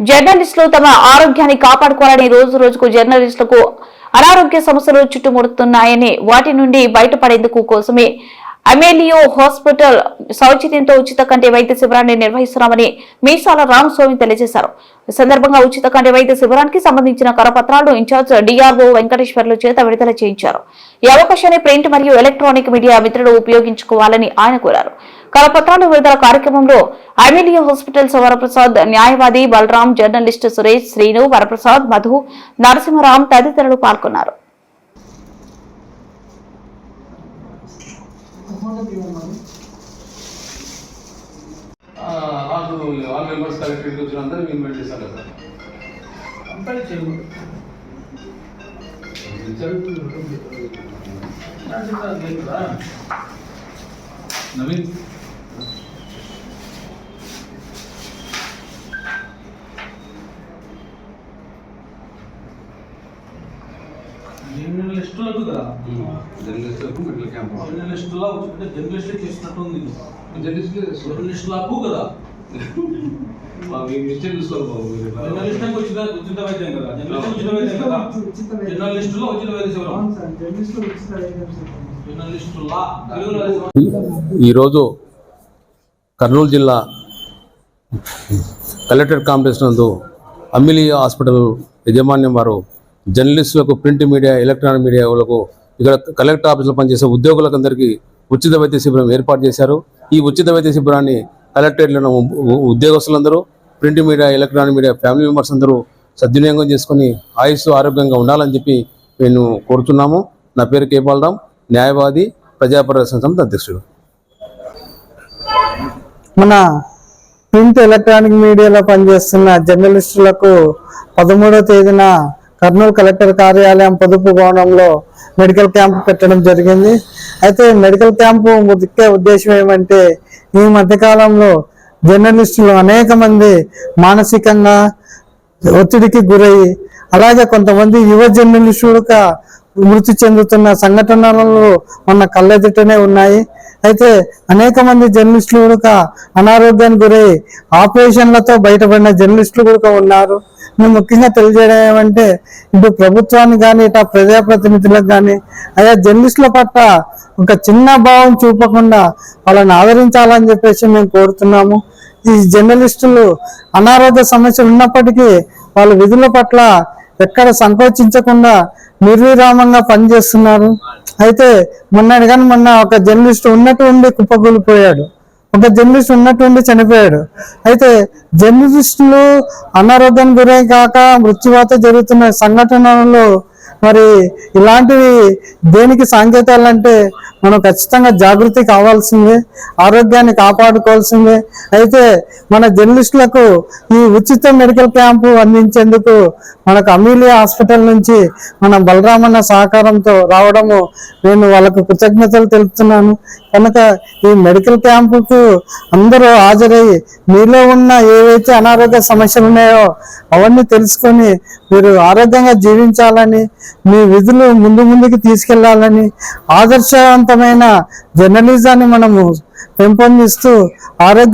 జర్నలిస్టులు తమ ఆరోగ్యాన్ని కాపాడుకోవాలని రోజు రోజుకు జర్నలిస్టులకు అనారోగ్య సమస్యలు చుట్టుముడుతున్నాయని వాటి నుండి బయటపడేందుకు కోసమే అమేలియో హాస్పిటల్ సౌజన్యంతో ఉచిత కంటి వైద్య శిబిరాన్ని నిర్వహిస్తున్నామని మీసాల రామస్వామి తెలియజేశారు. ఈ సందర్భంగా ఉచిత కంటి వైద్య శిబిరానికి సంబంధించిన కరపత్రాలను ఇన్ఛార్జ్ డిఆర్ఓ వెంకటేశ్వర్లు చేత విడుదల చేయించారు. ఈ అవకాశాన్ని ప్రింట్ మరియు ఎలక్ట్రానిక్ మీడియా మిత్రులు ఉపయోగించుకోవాలని ఆయన కోరారు. కరపత్రాలు విడుదల కార్యక్రమంలో అమేలియో హాస్పిటల్ వరప్రసాద్, న్యాయవాది బలరాం, జర్నలిస్ట్ సురేష్, శ్రీను, వరప్రసాద్, మధు, నరసింహరాం తదితరులు పాల్గొన్నారు. ఆల్ మెంబర్స్ కలెక్టరేట్కి వచ్చిన అందరూ ఇన్వైట్ చేశారు కదా. కంపేర్ చేయకూడదు. నవీన్ జర్నలిస్టులకు కదా, జర్నలిస్టులకు మెడికల్ క్యాంప్ జర్నలిస్టులా జర్నలిస్టులు చేసినట్టు ఉంది. జర్నలిస్టులకు కదా మిస్టేక్ చూసుకోవాలి బాబు. జర్నలిస్టులకు ఉచిత వైద్యం కదా, జర్నలిస్టులు ఉచిత వైద్యం కదా, జర్నలిస్టులో ఉచిత వైద్య శిబిరం. జర్నలిస్టులా ఈరోజు కర్నూలు జిల్లా కలెక్టరేట్ కాంప్లెక్స్ నందు అమేలియో హాస్పిటల్ యాజమాన్యం వారు జర్నలిస్టులకు, ప్రింట్ మీడియా, ఎలక్ట్రానిక్ మీడియా వాళ్ళకు, ఇక్కడ కలెక్టర్ ఆఫీసులో పనిచేసే ఉద్యోగులకందరికీ ఉచిత వైద్య శిబిరం ఏర్పాటు చేశారు. ఈ ఉచిత వైద్య శిబిరాన్ని కలెక్టరేట్లో ఉద్యోగస్తులందరూ, print media, electronic media family members అందరూ సద్వినియోగం చేసుకుని ఆయుస్సు ఆరోగ్యంగా ఉండాలని చెప్పి నేను కోరుతున్నాము. నా పేరు కే బాలరాం, న్యాయవాది, ప్రజాపరిరక్షణ సమితి అధ్యక్షుడు. మన ప్రింట్ ఎలక్ట్రానిక్ మీడియాలో పనిచేస్తున్న జర్నలిస్టులకు 13వ తేదీన కర్నూలు కలెక్టర్ కార్యాలయం పొదుపు భవనంలో మెడికల్ క్యాంప్ పెట్టడం జరిగింది. అయితే మెడికల్ క్యాంపు ముఖ్య ఉద్దేశం ఏమంటే, ఈ మధ్యకాలంలో జర్నలిస్టులు అనేక మంది మానసికంగా ఒత్తిడికి గురయ్యి, అలాగే కొంతమంది యువ జర్నలిస్టులుగా మృతి చెందుతున్న సంఘటనలు మన కళ్ళెదుటనే ఉన్నాయి. అయితే అనేక మంది జర్నలిస్టులు కూడా అనారోగ్యానికి గురై ఆపరేషన్లతో బయటపడిన జర్నలిస్టులు కూడా ఉన్నారు. మేము ముఖ్యంగా తెలియజేయడం ఏమంటే, ఇటు ప్రభుత్వానికి కానీ, ఇటు ప్రజాప్రతినిధులకు కానీ అయా జర్నలిస్టుల పట్ల ఒక చిన్న భావం చూపకుండా వాళ్ళని ఆదరించాలని చెప్పేసి మేము కోరుతున్నాము. ఈ జర్నలిస్టులు అనారోగ్య సమస్యలు ఉన్నప్పటికీ వాళ్ళ విధుల పట్ల ఎక్కడ సంకోచించకుండా నిర్విరామంగా పనిచేస్తున్నారు. అయితే మొన్న ఒక జర్నలిస్ట్ ఉన్నట్టు ఉండి కుప్పకూలిపోయాడు, ఒక జర్నలిస్ట్ ఉన్నట్టుండి చనిపోయాడు. అయితే జర్నలిస్టులు అనారోగ్యానికి గురై కాక మృత్యువాత జరుగుతున్న సంఘటనలు మరి ఇలాంటివి దేనికి సంకేతాలంటే మనం ఖచ్చితంగా జాగృతి కావాల్సిందే, ఆరోగ్యాన్ని కాపాడుకోవాల్సిందే. అయితే మన జర్నలిస్టులకు ఈ ఉచిత మెడికల్ క్యాంపు అందించేందుకు మనకు అమేలియో హాస్పిటల్ నుంచి మన బలరామన్న సహకారంతో రావడము నేను వాళ్ళకు కృతజ్ఞతలు తెలుపుతున్నాను. కనుక ఈ మెడికల్ క్యాంపుకు అందరూ హాజరయ్యి మీలో ఉన్న ఏవైతే అనారోగ్య సమస్యలు ఉన్నాయో అవన్నీ తెలుసుకొని మీరు ఆరోగ్యంగా జీవించాలని, మీ విధులు ముందుకు తీసుకెళ్లాలని, ఆదర్శవంతమైన జర్నలిజాన్ని మనము పెంపొందిస్తూ ఆరోగ్యంగా